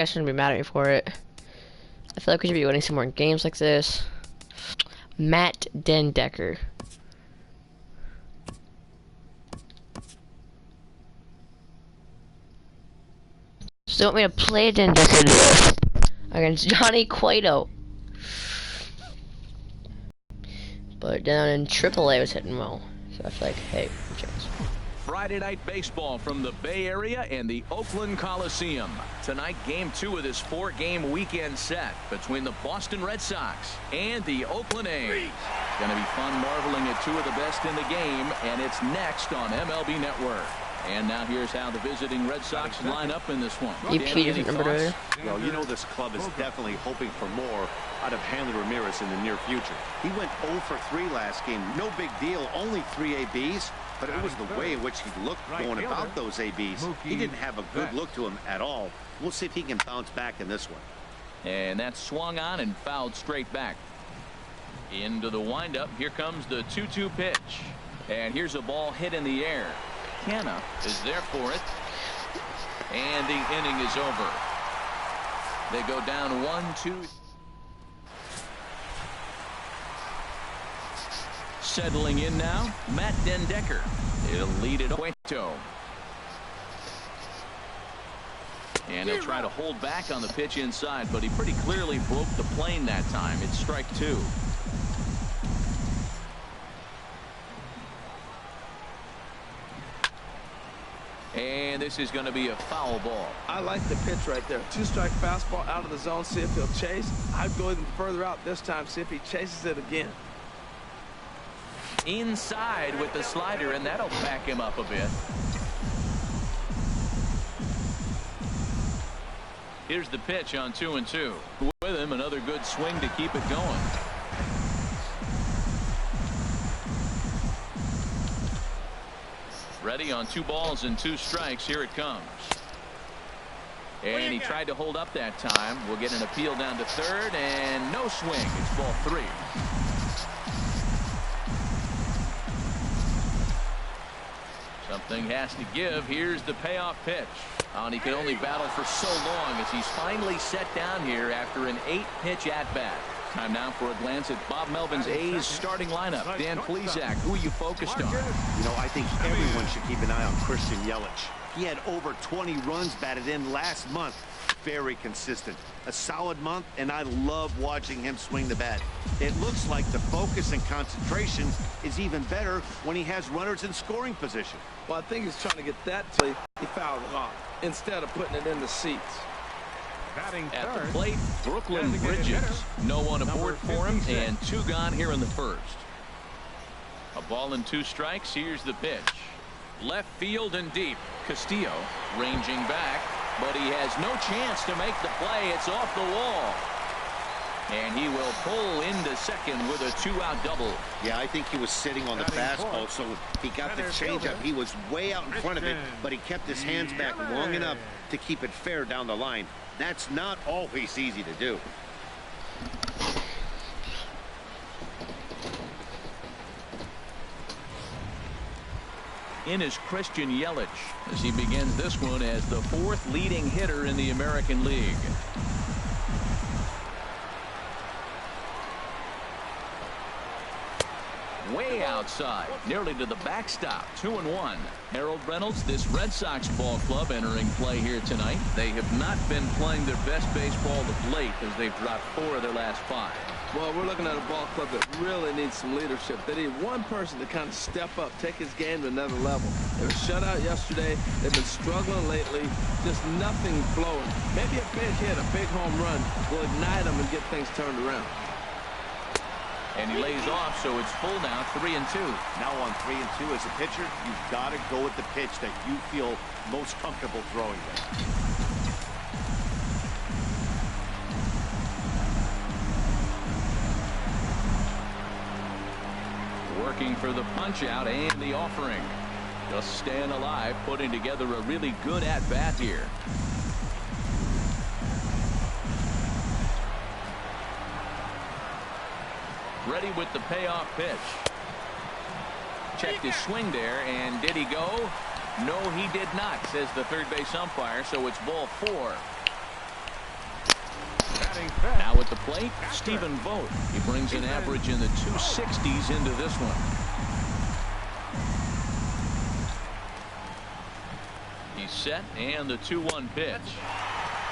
guys shouldn't be mad at me for it. I feel like we should be winning some more games like this. Matt Den Decker. So want me to play Den Decker today against Johnny Cueto. But down in AAA was hitting well. So I feel like, hey, chance. Friday night baseball from the Bay Area and the Oakland Coliseum. Tonight, game 2 of this 4-game weekend set between the Boston Red Sox and the Oakland A's. Going to be fun marveling at 2 of the best in the game, and it's next on MLB Network. And now here's how the visiting Red Sox line up in this one. Well, you know this club is definitely hoping for more out of Hanley Ramirez in the near future. He went 0 for 3 last game. No big deal, only 3 ABs. But it was the way in which he looked going about those ABs. He didn't have a good look to him at all. We'll see if he can bounce back in this one. And that's swung on and fouled straight back. Into the windup. Here comes the 2-2 pitch. And here's a ball hit in the air. Canna is there for it. And the inning is over. They go down 1-2. Settling in now, Matt Den Decker. He'll lead it Cueto. And he'll try to hold back on the pitch inside, but he pretty clearly broke the plane that time. It's strike 2. And this is going to be a foul ball. I like the pitch right there. 2-strike fastball out of the zone, see if he'll chase. I'd go even further out this time, see if he chases it again. Inside with the slider, and that'll back him up a bit. Here's the pitch on 2-2. With him, another good swing to keep it going. Ready on 2 balls and 2 strikes. Here it comes. And he tried to hold up that time. We'll get an appeal down to third, and no swing. It's ball 3. Something has to give. Here's the payoff pitch. And he can only battle for so long as he's finally set down here after an 8-pitch at-bat. Time now for a glance at Bob Melvin's A's starting lineup. Dan Plesac, who are you focused on? You know, I think everyone should keep an eye on Christian Yelich. He had over 20 runs batted in last month. Very consistent. A solid month, and I love watching him swing the bat. It looks like the focus and concentration is even better when he has runners in scoring position. Well, I think he's trying to get that till he fouled it off instead of putting it in the seats. At the plate, Brooklyn Bridges. No one aboard for him, and 2 gone here in the first. A ball and 2 strikes. Here's the pitch. Left field and deep. Castillo ranging back, but he has no chance to make the play. It's off the wall. And he will pull into second with a 2-out double. Yeah, I think he was sitting on the fastball, so he got the changeup. He was way out in front of it, but he kept his hands back long enough to keep it fair down the line. That's not always easy to do. In is Christian Yelich as he begins this one as the 4th leading hitter in the American League. Way outside, nearly to the backstop. 2-1. Harold Reynolds, this Red Sox ball club entering play here tonight. They have not been playing their best baseball of late as they've dropped 4 of their last 5. Well, we're looking at a ball club that really needs some leadership. They need one person to kind of step up, take his game to another level. They were shut out yesterday. They've been struggling lately. Just nothing flowing. Maybe a big hit, a big home run will ignite them and get things turned around. And he lays off, so it's full now, 3-2. Now on 3-2 as a pitcher, you've got to go with the pitch that you feel most comfortable throwing with. Working for the punch out and the offering. Just staying alive, putting together a really good at-bat here. Ready with the payoff pitch. Checked his swing there, and did he go? No, he did not, says the third base umpire, so it's ball 4. Now at the plate, Stephen Vogt. He brings an average in the 260s into this one. He's set, and the 2-1 pitch.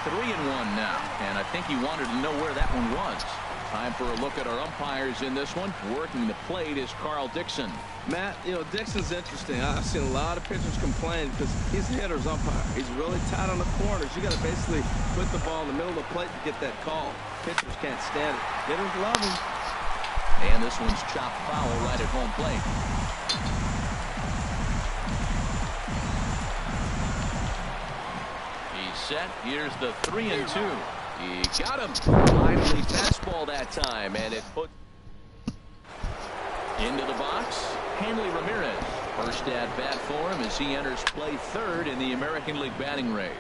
3-1 now, and I think he wanted to know where that one was. Time for a look at our umpires in this one. Working the plate is Carl Dixon. Matt, you know, Dixon's interesting. I've seen a lot of pitchers complain because he's a hitter's umpire. He's really tight on the corners. You got to basically put the ball in the middle of the plate to get that call. Pitchers can't stand it. Hitters love him. And this one's chopped foul right at home plate. He's set. Here's the 3-2. He got him. Finally fastball that time, and it put into the box. Hanley Ramirez. First at bat for him as he enters play third in the American League batting race.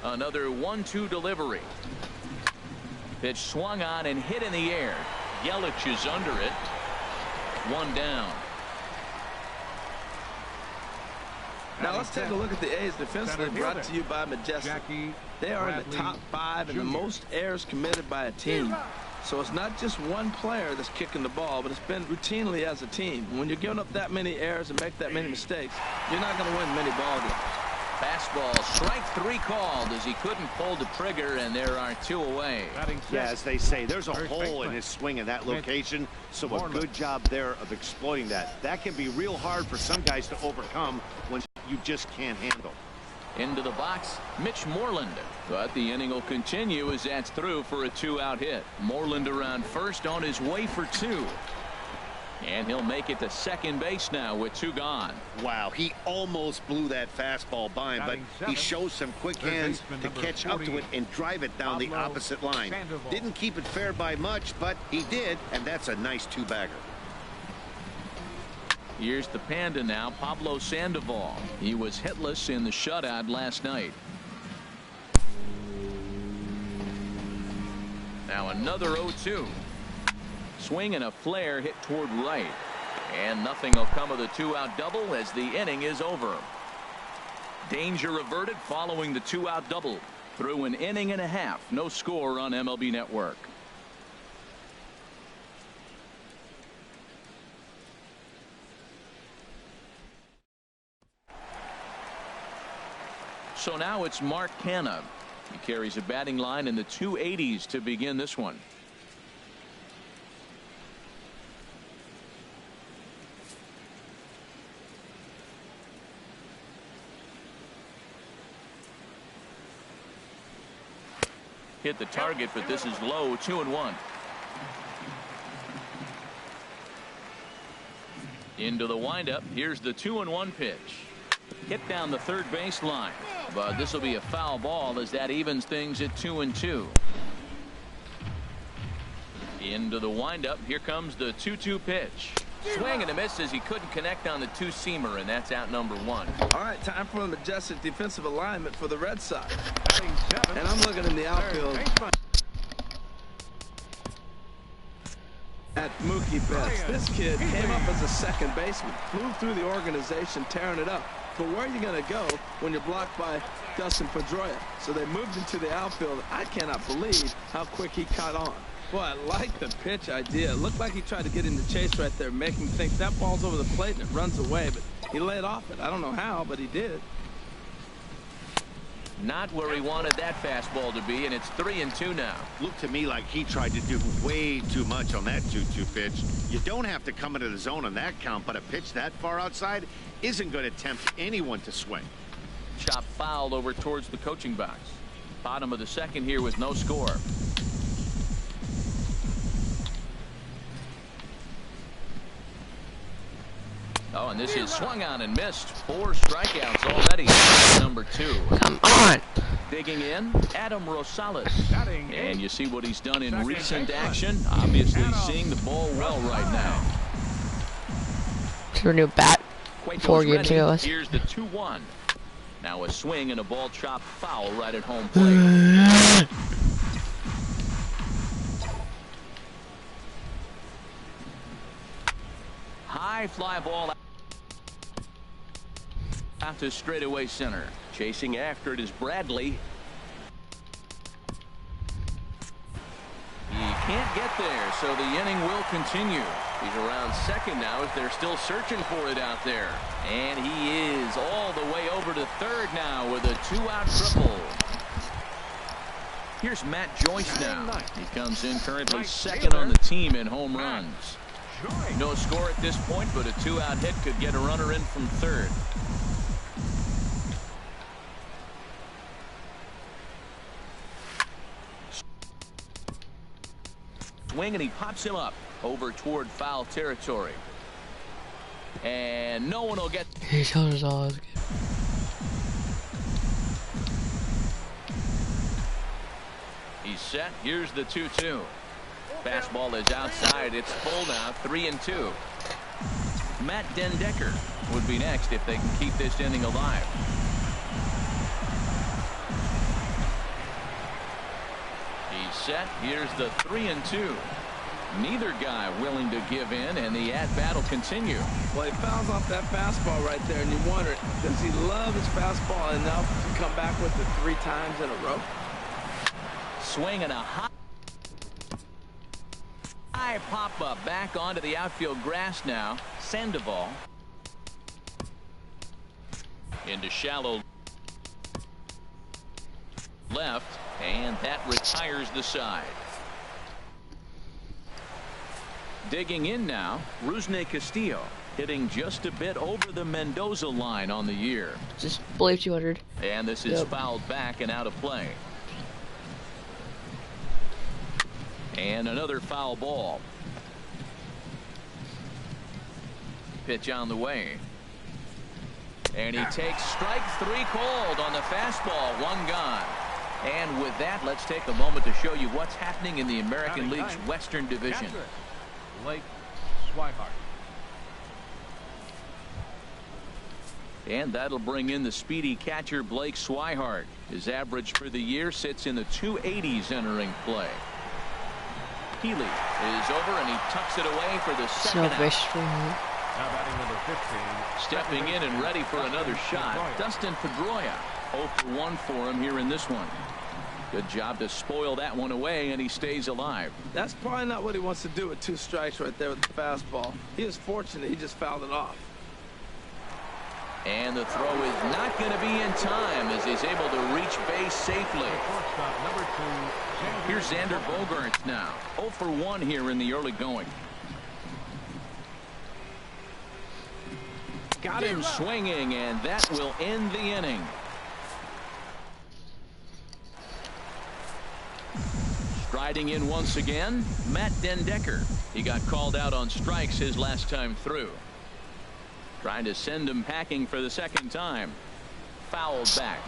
Another 1-2 delivery. Pitch swung on and hit in the air. Yelich is under it. One down. Now let's take a look at the A's defensively, brought to you by Majestic. They are in the top 5 in the most errors committed by a team. So it's not just one player that's kicking the ball, but it's been routinely as a team. When you're giving up that many errors and make that many mistakes, you're not going to win many ball games. Fastball, strike 3 called as he couldn't pull the trigger, and there are 2 away. Yeah, as they say, there's a hole in his swing in that location, so a good job there of exploiting that. That can be real hard for some guys to overcome when you just can't handle. Into the box, Mitch Moreland. But the inning will continue as that's through for a 2-out hit. Moreland around first on his way for 2. And he'll make it to second base now with 2 gone. Wow, he almost blew that fastball by him, but he shows some quick hands to catch up to it and drive it down the opposite line. Didn't keep it fair by much, but he did, and that's a nice 2-bagger. Here's the Panda now, Pablo Sandoval. He was hitless in the shutout last night. Now another 0-2. Swing and a flare hit toward right. And nothing will come of the 2-out double as the inning is over. Danger averted following the 2-out double. Through an inning and a half. No score on MLB Network. So now it's Mark Canha. He carries a batting line in the 280s to begin this one. Hit the target, but this is low. 2-1. Into the windup. Here's the 2-1 pitch. Hit down the third base line, but this will be a foul ball as that evens things at 2-2. Into the windup. Here comes the 2-2 pitch. Swing and a miss as he couldn't connect on the 2-seamer, and that's out number 1. All right, time for the Majestic defensive alignment for the Red Sox. And I'm looking in the outfield at Mookie Betts. This kid came up as a second baseman, flew through the organization, tearing it up. But where are you going to go when you're blocked by Dustin Pedroia? So they moved into the outfield. I cannot believe how quick he caught on. Boy, I like the pitch idea. It looked like he tried to get in the chase right there, make him think that ball's over the plate and it runs away. But he laid off it. I don't know how, but he did. Not where he wanted that fastball to be, and it's 3-2 now. Looked to me like he tried to do way too much on that 2-2 pitch. You don't have to come into the zone on that count, but a pitch that far outside isn't going to tempt anyone to swing. Chop fouled over towards the coaching box. Bottom of the second here with no score. Oh, and this is swung on and missed. 4 strikeouts already. Number 2. Come on. Digging in, Adam Rosales. And you see what he's done in recent action. Obviously seeing the ball well right now. To a new bat. 4 games ago. Here's the 2-1. Now a swing and a ball chopped foul right at home plate. High fly ball out to straightaway center. Chasing after it is Bradley. can't get there, so the inning will continue. He's around second now as they're still searching for it out there. And he is all the way over to third now with a 2-out triple. Here's Matt Joyce now. He comes in currently second on the team in home runs. No score at this point, but a 2-out hit could get a runner in from third. Swing, and he pops him up over toward foul territory. And no one will get. His shoulders all good. He's set. Here's the 2-2. Fastball is outside. It's full now. 3-2. Matt Den Dekker would be next if they can keep this inning alive. He's set. Here's the 3-2. Neither guy willing to give in, and the at-bat will continue. Well, he fouls off that fastball right there, and you wonder, does he love his fastball enough to come back with it 3 times in a row? Swing and a high pop-up back onto the outfield grass now. Sandoval into shallow left, and that retires the side. Digging in now, Rusney Castillo, hitting just a bit over the Mendoza line on the year. Just below 200. And this is fouled back and out of play. And another foul ball. Pitch on the way. And he takes strike 3 called on the fastball. 1 gone. And with that, let's take a moment to show you what's happening in the American League's Western Division. Blake Swihart. And that'll bring in the speedy catcher Blake Swihart. His average for the year sits in the 280s entering play. Healy is over, and he tucks it away for the second out. Now batting number 15. Stepping in and ready for another shot, Dustin Pedroia. 0 for 1 for him here in this one. Good job to spoil that one away, and he stays alive. That's probably not what he wants to do with 2 strikes right there with the fastball. He is fortunate he just fouled it off. And the throw is not going to be in time as he's able to reach base safely. Here's Xander Bogaerts now. 0 for 1 here in the early going. Got him swinging, and that will end the inning. Striding in once again, Matt Den Dekker. He got called out on strikes his last time through. Trying to send him packing for the second time. Fouled back.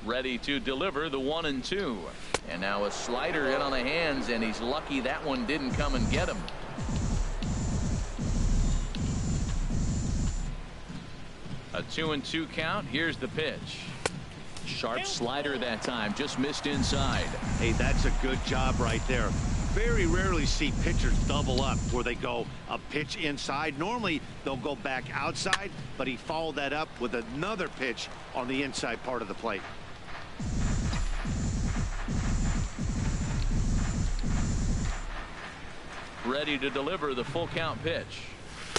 Ready to deliver the 1-2. And now a slider in on the hands, and he's lucky that one didn't come and get him. A 2-2 count. Here's the pitch. Sharp slider that time, just missed inside. Hey, that's a good job right there. Very rarely see pitchers double up where they go a pitch inside. Normally they'll go back outside, but he followed that up with another pitch on the inside part of the plate. Ready to deliver the full count pitch.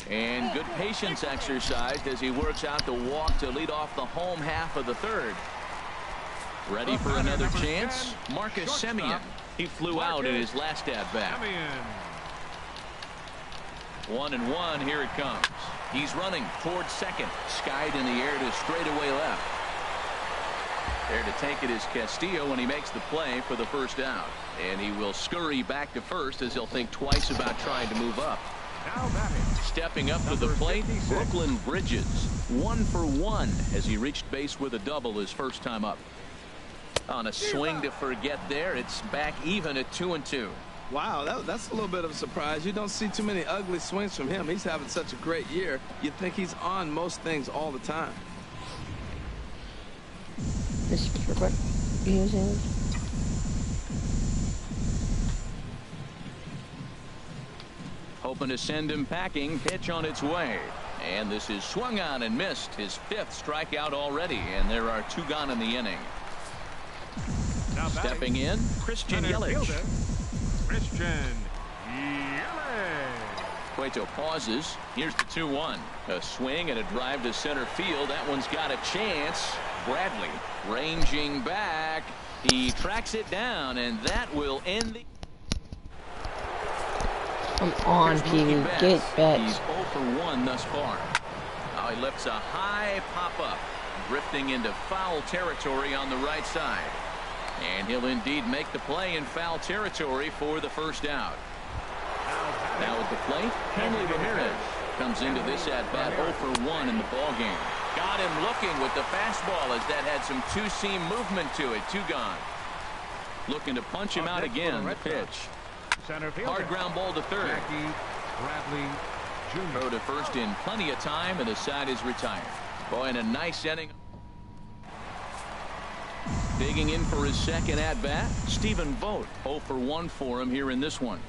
And good patience exercised as he works out the walk to lead off the home half of the third. Ready for another chance? Marcus Semien. He flew out in his last at-bat. 1-1. Here it comes. He's running towards second. Skied in the air to straightaway left. There to take it is Castillo, and he makes the play for the first out. And he will scurry back to first as he'll think twice about trying to move up. Stepping up to the plate, Brooklyn Bridges. 1 for 1 as he reached base with a double his first time up. On a swing to forget there, it's back even at 2-2. Wow, that's a little bit of a surprise. You don't see too many ugly swings from him. He's having such a great year. You'd think he's on most things all the time. Hoping to send him packing. Pitch on its way. And this is swung on and missed. His 5th strikeout already, and there are 2 gone in the inning. Now Stepping in, Christian Yelich. Christian Yelich. Cueto pauses. Here's the 2-1. A swing and a drive to center field. That one's got a chance. Bradley ranging back. He tracks it down, and that will end the... Come on, Pee-wee, get back. He's 0 for 1 thus far. Now he lifts a high pop-up, drifting into foul territory on the right side. And he'll indeed make the play in foul territory for the first out. Now at the plate, Hanley Ramirez comes into this at-bat 0 for 1 in the ballgame. Got him looking with the fastball as that had some two-seam movement to it. 2 gone. Looking to punch him out again. The pitch. Hard ground ball to third. Bradley Jr. Throw to first in plenty of time, and the side is retired. Boy, and a nice inning. Digging in for his second at-bat, Stephen Vogt. 0 for 1 for him here in this one.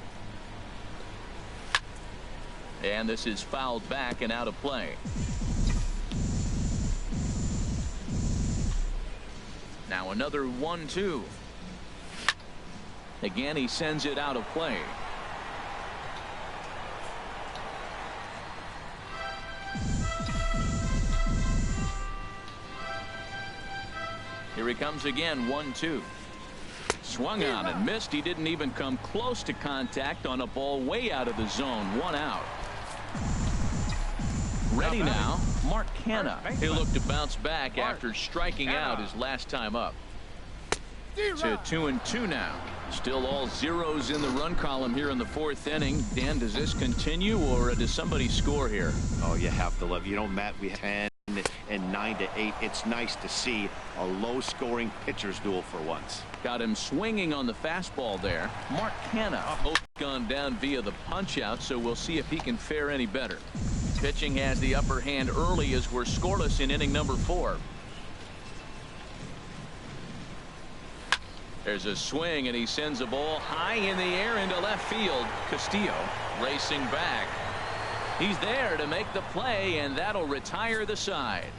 And this is fouled back and out of play. Now another 1-2. Again, he sends it out of play. Here he comes again, 1-2. Swung on and missed. He didn't even come close to contact on a ball way out of the zone. 1 out. Ready now, Mark Canha. He'll look to bounce back after striking out his last time up. To 2-2 now. Still all zeros in the run column here in the 4th inning. Dan, does this continue, or does somebody score here? Oh, you have to love. You know, Matt, we had 10 and 9-8. It's nice to see a low-scoring pitcher's duel for once. Got him swinging on the fastball there. Mark Canha both gone down via the punch-out, so we'll see if he can fare any better. Pitching has the upper hand early as we're scoreless in inning number 4. There's a swing, and he sends a ball high in the air into left field. Castillo racing back. He's there to make the play, and that'll retire the side.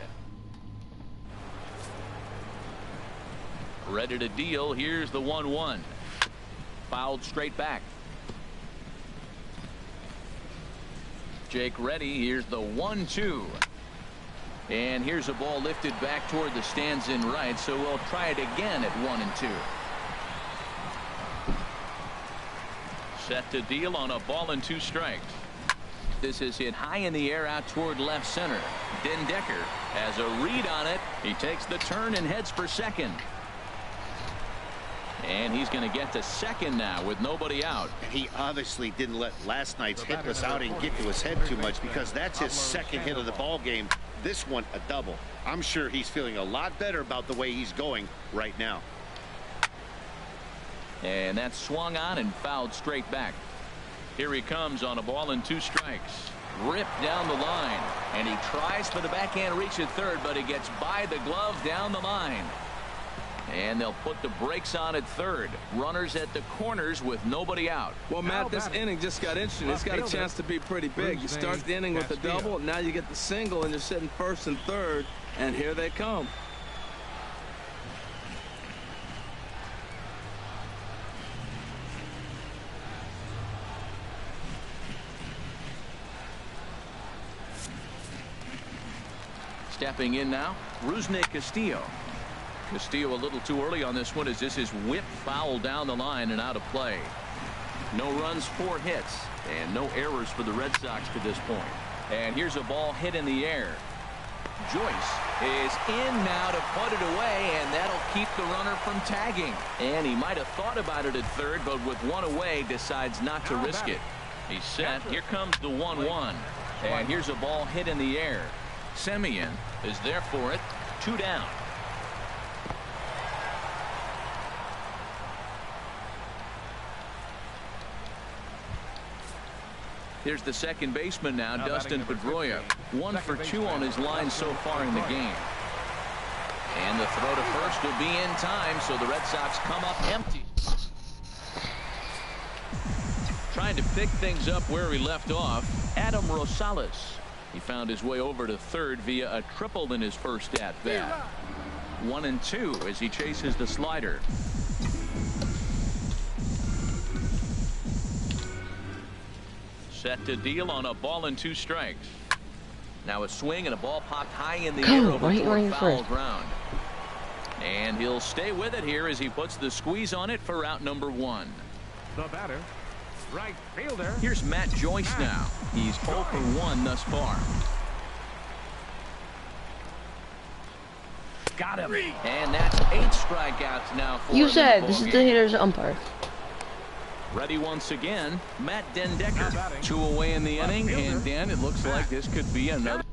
Ready to deal. Here's the 1-1. Fouled straight back. Jake Ready. Here's the 1-2. And here's a ball lifted back toward the stands in right, so we'll try it again at 1-2. Set to deal on a ball and 2 strikes. This is hit high in the air out toward left center. Den Decker has a read on it. He takes the turn and heads for second. And he's going to get to second now with nobody out. He obviously didn't let last night's hitless outing get to his head too much, because that's his second hit of the ball game. This one a double. I'm sure he's feeling a lot better about the way he's going right now. And that's swung on and fouled straight back. Here he comes on a ball and 2 strikes. Ripped down the line, and he tries for the backhand reach at third, but he gets by the glove down the line. And they'll put the brakes on at third. Runners at the corners with nobody out. Well, Matt, this inning just got interesting. It's got a chance to be pretty big. You start the inning with a double, now you get the single, and you're sitting first and third, and here they come. Stepping in now, Rusney Castillo. Castillo a little too early on this one, as this is whipped foul down the line and out of play. No runs, 4 hits, and no errors for the Red Sox to this point. And here's a ball hit in the air. Joyce is in now to put it away, and that'll keep the runner from tagging. And he might have thought about it at third, but with 1 away decides not to risk it. He's set. Here comes the 1-1. And here's a ball hit in the air. Semien is there for it. 2 down. Here's the second baseman now, Dustin Pedroia. 1 for 2 on his line so far in the game. And the throw to first will be in time, so the Red Sox come up empty. Trying to pick things up where he left off, Adam Rosales. He found his way over to third via a triple in his first at bat. 1-2 as he chases the slider. Set to deal on a ball and 2 strikes. Now a swing and a ball popped high in the air over toward foul ground. And he'll stay with it here as he puts the squeeze on it for out number 1. The batter, right fielder. Here's Matt Joyce now. He's 0 for 1 thus far. Got him. And that's 8 strikeouts now for You said this is the hitter's umpire. Ready once again, Matt Den Dekker. 2 away in the inning, and Dan, it looks like this could be another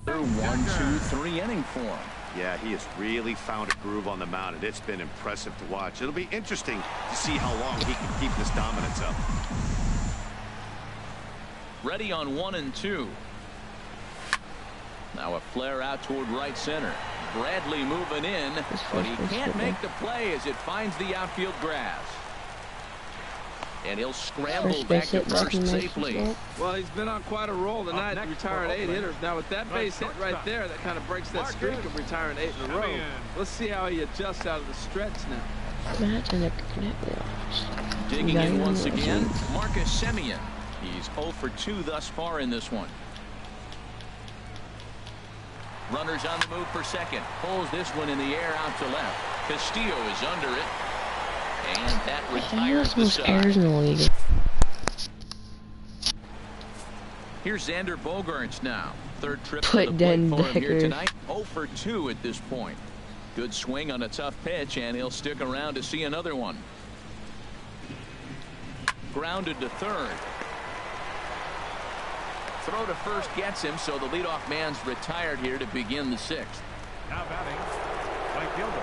1-2-3 inning for him. Yeah, he has really found a groove on the mound, and it's been impressive to watch. It'll be interesting to see how long he can keep this dominance up. Ready on 1-2. Now a flare out toward right center. Bradley moving in, but he can't make the play as it finds the outfield grass. And he'll scramble back to first safely. Well, he's been on quite a roll tonight, retiring 8 hitters. Now with that base hit right there, that kind of breaks that streak of retiring 8 in a row. Let's see how he adjusts out of the stretch now. Digging in once again, Marcus Semien. He's 0 for 2 thus far in this one. Runners on the move for second. Pulls this one in the air out to left. Castillo is under it. And that retires the side. In the league. Here's Xander Bogaerts now. Third trip Put to the plate Den for him here Dekker. tonight. 0 for 2 at this point. Good swing on a tough pitch, and he'll stick around to see another one. Grounded to third. Throw to first gets him, so the leadoff man's retired here to begin the 6th. Now batting, right fielder.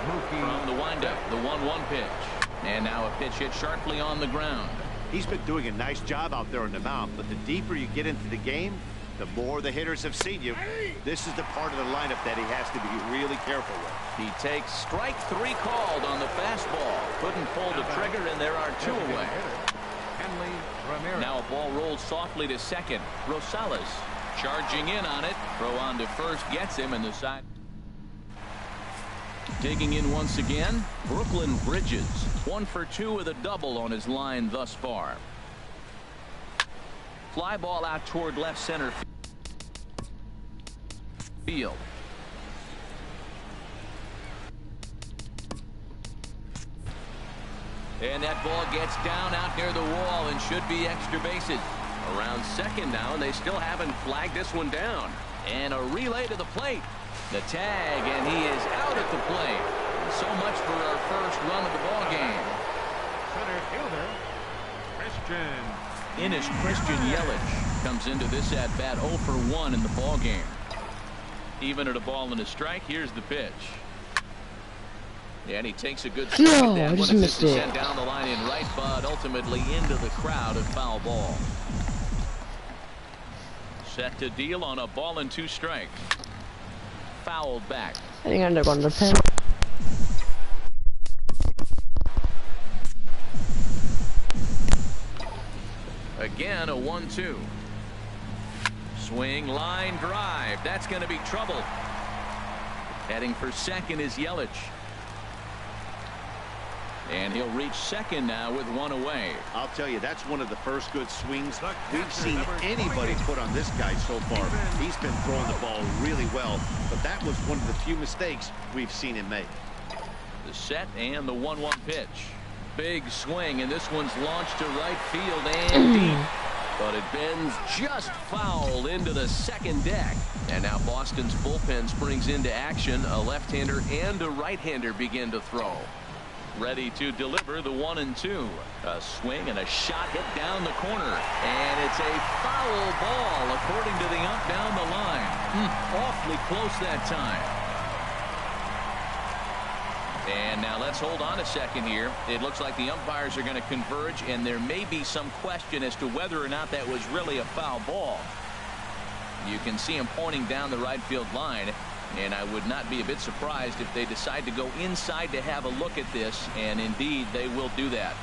From the windup, the 1-1 pitch. And now a pitch hit sharply on the ground. He's been doing a nice job out there on the mound, but the deeper you get into the game, the more the hitters have seen you. This is the part of the lineup that he has to be really careful with. He takes strike 3 called on the fastball. Couldn't pull the trigger, and there are 2 away. Now a ball rolls softly to second. Rosales charging in on it. Throw on to first gets him, and the side. Digging in once again, Brooklyn Bridges. 1 for 2 with a double on his line thus far. Fly ball out toward left center field. And that ball gets down out near the wall and should be extra bases. Around second now, and they still haven't flagged this one down. And a relay to the plate. The tag, and he is out at the plate. So much for our first run of the ball game. Center fielder, Christian. Ines Christian Yelich comes into this at bat 0 for 1 in the ball game. Even at a ball and a strike, here's the pitch. And he takes a good swing at that I one. just It's missed it. sent down the line in right, but ultimately into the crowd at foul ball. Set to deal on a ball and 2 strikes. Fouled back. I think I'm going to pen. Again, a 1-2. Swing, line, drive. That's going to be trouble. Heading for second is Yelich. And he'll reach second now with 1 away. I'll tell you, that's one of the first good swings we've seen anybody put on this guy so far. He's been throwing the ball really well, but that was one of the few mistakes we've seen him make. The set and the 1-1 pitch. Big swing, and this one's launched to right field and deep. But it bends just foul into the second deck. And now Boston's bullpen springs into action. A left-hander and a right-hander begin to throw. Ready to deliver the 1-2. A swing and a shot hit down the corner. And it's a foul ball according to the ump down the line. Awfully close that time. And now let's hold on a second here. It looks like the umpires are going to converge, and there may be some question as to whether or not that was really a foul ball. You can see him pointing down the right field line, and I would not be a bit surprised if they decide to go inside to have a look at this, and indeed they will do that.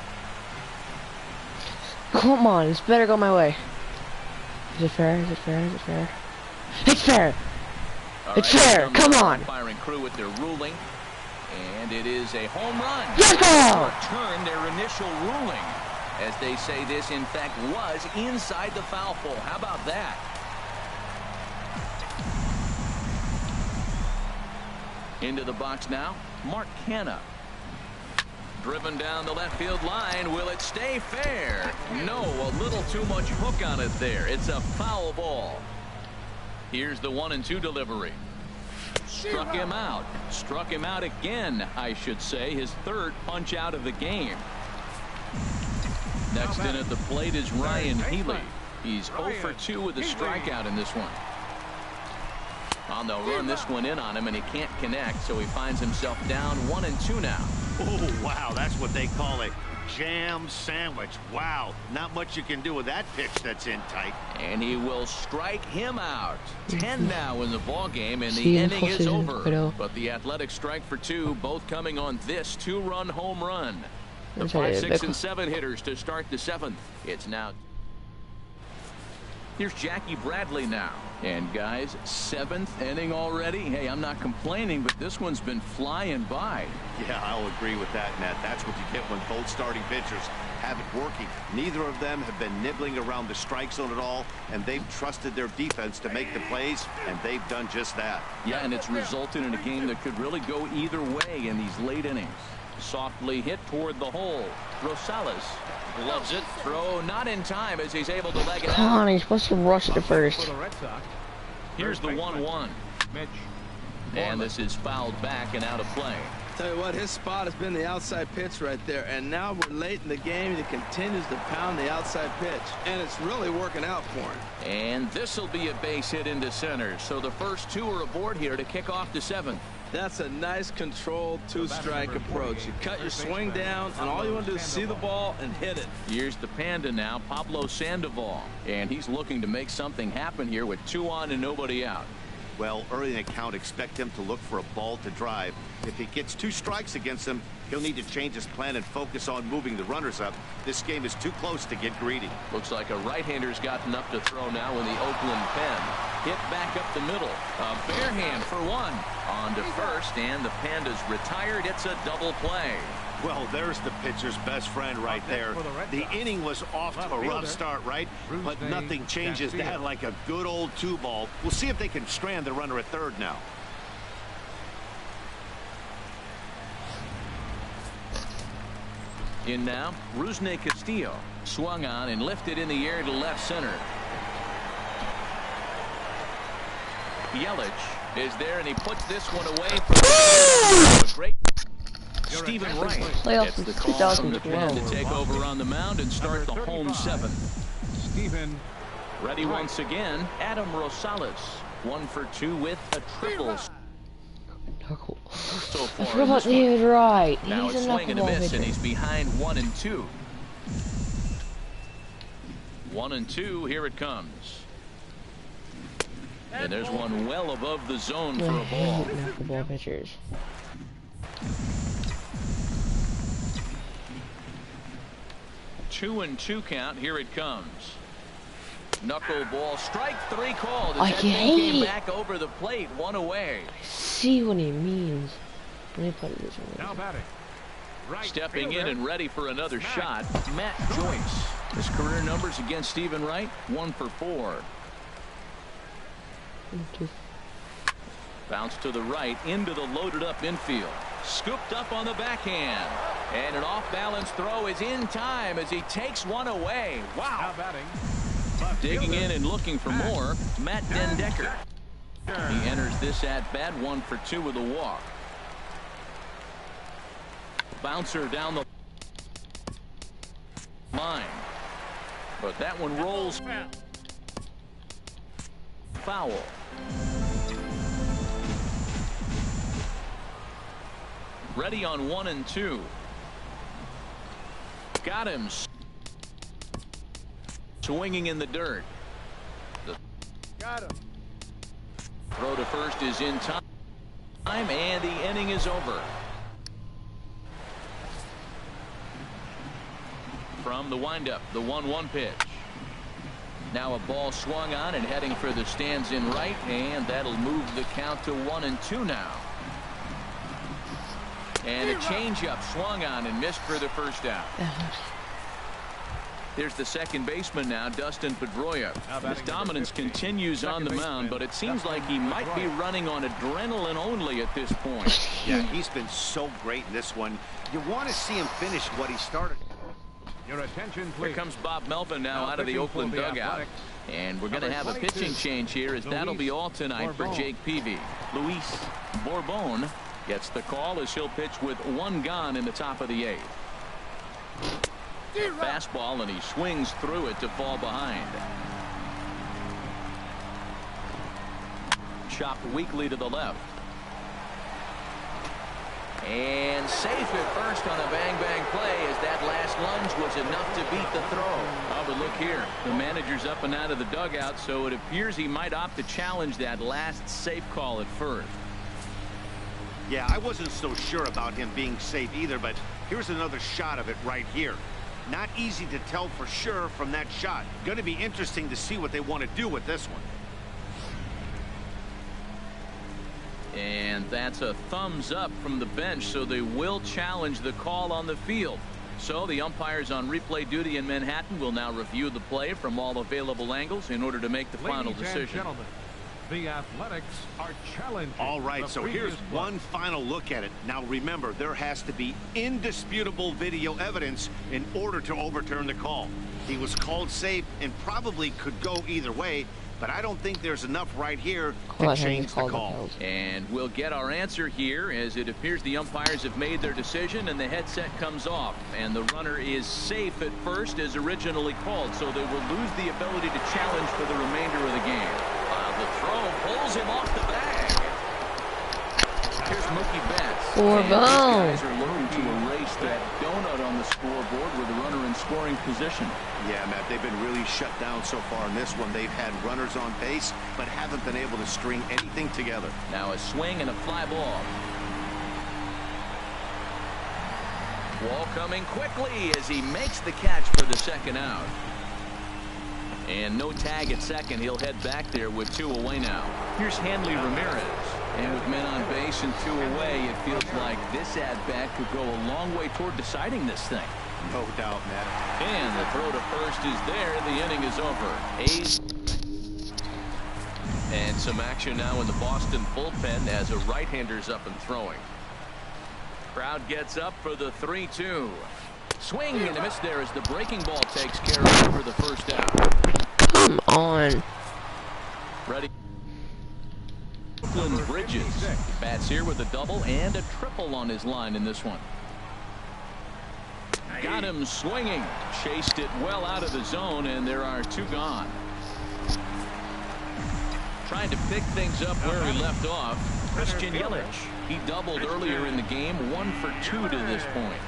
Come on, it's better go my way. Is it fair? Is it fair? Is it fair? It's fair! All It's right, fair! Come on! Firing crew with their ruling. And it is a home run. Yes, go! Overturned their initial ruling. As they say, this, in fact, was inside the foul pole. How about that? Into the box now, Mark Canha. Driven down the left field line. Will it stay fair? No, a little too much hook on it there. It's a foul ball. Here's the 1-2 delivery. Struck him out. Struck him out again, I should say. His third punch out of the game. Next in at the plate is Ryan Healy. He's 0 for 2 with a strikeout in this one. Well, they'll run this one in on him, and he can't connect, so he finds himself down 1-2 now. Oh, wow, that's what they call a jam sandwich. Wow, not much you can do with that pitch that's in tight. And he will strike him out. 10 now in the ball game, and the inning is over. But the Athletics strike for 2, both coming on this 2-run home run. The 5, 6, and 7 hitters to start the 7th. It's now. Here's Jackie Bradley now. And guys, 7th inning already. Hey, I'm not complaining, but this one's been flying by. Yeah, I'll agree with that, Nat. That's what you get when both starting pitchers have it working. Neither of them have been nibbling around the strike zone at all, and they've trusted their defense to make the plays, and they've done just that. Yeah, and it's resulted in a game that could really go either way in these late innings. Softly hit toward the hole. Rosales gloves it. Throw not in time as he's able to leg it out. Come on, he's supposed to rush it to first. Here's the 1-1. And this is fouled back and out of play. Tell you what, his spot has been the outside pitch right there, and now we're late in the game. He continues to pound the outside pitch, and it's really working out for him. And this will be a base hit into center, so the first 2 are aboard here to kick off the 7th. That's a nice controlled 2-strike approach. You cut your swing down, and all you want to do is see the ball and hit it. Here's the Panda now, Pablo Sandoval, and he's looking to make something happen here with 2 on and nobody out. Well, early in the count, expect him to look for a ball to drive. If he gets 2 strikes against him, he'll need to change his plan and focus on moving the runners up. This game is too close to get greedy. Looks like a right-hander's gotten up to throw now in the Oakland pen. Hit back up the middle. A bare hand for 1. On to first, and the Panda's retired. It's a double play. Well, there's the pitcher's best friend right there. The inning was off to a rough start, right? But nothing changes that like a good old 2-ball. We'll see if they can strand the runner at third now. In now, Rusney Castillo. Swung on and lifted in the air to left center. Yelich is there, and he puts this one away for a great Stephen Wright. Playoffs Gets the call from the pen to take 2012. over on the mound and start the home 7th. Stephen Ready once again, Adam Rosales. 1 for 2 with a triple. Knuckle. So I far forgot in about this one. David Wright. Now He's it's a swing and a knuckleball miss, and pitcher. he's behind 1-2. 1-2. Here it comes. And there's one well above the zone for a I ball. hate knuckleball pitchers. 2-2 count. Here it comes. Knuckleball. Strike 3 called. I As that thing hate came it. back over the plate. 1 away. See what he means. Let me put it this way. now batting. Right Stepping in fielder. and ready for another shot, Matt Joyce. His career numbers against Stephen Wright, 1 for 4. Bounce to the right into the loaded up infield. Scooped up on the backhand. And an off-balance throw is in time as he takes one away. Now Wow. batting. Digging in and looking for more, Matt Dendecker. He enters this at-bat 1 for 2 with a walk. Bouncer down the line. But that one rolls foul. Ready on 1-2. Got him. Swinging in the dirt. Got him. Throw to first is in time, and the inning is over. From the windup, the 1-1 pitch. Now a ball swung on and heading for the stands in right, and that'll move the count to 1-2 now. And a changeup swung on and missed for the first out. There's the second baseman now, Dustin Pedroia. His dominance continues on the mound, but it seems like he might be running on adrenaline only at this point. Yeah, he's been so great in this one. You want to see him finish what he started. Your attention, please. Here comes Bob Melvin now out of the Oakland dugout. And we're going to have a pitching change here, as that'll be all tonight for Jake Peavy. Luis Bourbon gets the call as he'll pitch with one gone in the top of the 8th. Fastball, and he swings through it to fall behind. Chopped weakly to the left. And safe at first on a bang-bang play, as that last lunge was enough to beat the throw. Oh, but look here. The manager's up and out of the dugout, so it appears he might opt to challenge that last safe call at first. Yeah, I wasn't so sure about him being safe either, but here's another shot of it right here. Not easy to tell for sure from that shot. Going to be interesting to see what they want to do with this one. And that's a thumbs up from the bench, so they will challenge the call on the field. So the umpires on replay duty in Manhattan will now review the play from all available angles in order to make the final decision. Ladies and gentlemen, the Athletics are challenging. All right, so here's one final look at it. Now remember, there has to be indisputable video evidence in order to overturn the call. He was called safe and probably could go either way, but I don't think there's enough right here to change the call. And we'll get our answer here, as it appears the umpires have made their decision, and the headset comes off, and the runner is safe at first as originally called, so they will lose the ability to challenge for the remainder of the game. The throw pulls him off the bag. Here's Mookie Betts. Bourbon. These guys are looking to erase that donut on the scoreboard with a runner in scoring position. Yeah, Matt, they've been really shut down so far in this one. They've had runners on base, but haven't been able to string anything together. Now a swing and a fly ball. Wall coming quickly as he makes the catch for the second out. And no tag at second. He'll head back there with 2 away now. Here's Hanley Ramirez. And with men on base and 2 away, it feels like this at-bat could go a long way toward deciding this thing. No doubt, Matt. And the throw to first is there. The inning is over. A's. And some action now in the Boston bullpen as a right-hander's up and throwing. Crowd gets up for the 3-2. Swing and a miss there as the breaking ball takes care of it for the first out. Come on. Ready. Oakland Bridges bats here with a double and a triple on his line in this one. Got him swinging. Chased it well out of the zone, and there are 2 gone. Trying to pick things up where he left off. Christian Yelich. He doubled earlier in the game, 1 for 2 to this point.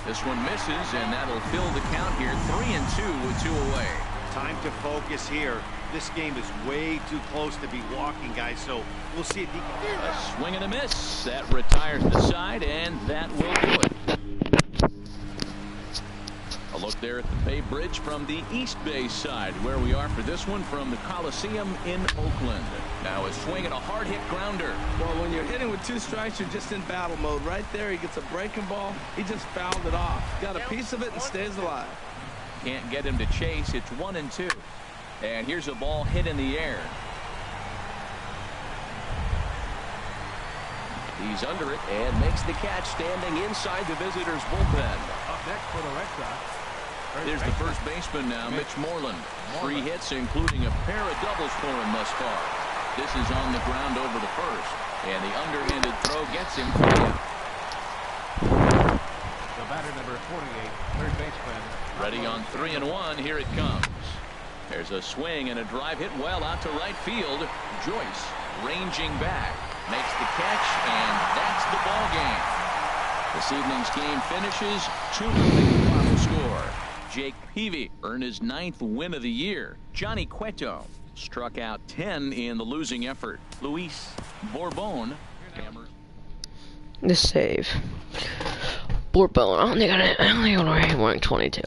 This one misses, and that'll fill the count here. 3-2 with 2 away. Time to focus here. This game is way too close to be walking, guys, so we'll see if he can. A swing and a miss. That retires the side, and that will do it. A look there at the Bay Bridge from the East Bay side, where we are for this one from the Coliseum in Oakland. Now a swing and a hard hit grounder. Well, when you're hitting with 2 strikes, you're just in battle mode. Right there, he gets a breaking ball. He just fouled it off. Got a piece of it and stays alive. Can't get him to chase. It's 1-2. And here's a ball hit in the air. He's under it and makes the catch standing inside the visitors' bullpen. Up next for the Red Sox. There's the first baseman now, Mitch Moreland. 3 hits, including a pair of doubles for him thus far. This is on the ground over to first. And the underhanded throw gets him for the out. The batter, number 48, third baseman. Ready on 3-1. Here it comes. There's a swing and a drive hit well out to right field. Joyce ranging back. Makes the catch, and that's the ball game. This evening's game finishes 2-0 final score. Jake Peavy earned his 9th win of the year. Johnny Cueto struck out 10 in the losing effort. Luis Bourbon hammers. The save. Bourbon. I don't think I'm wearing 22.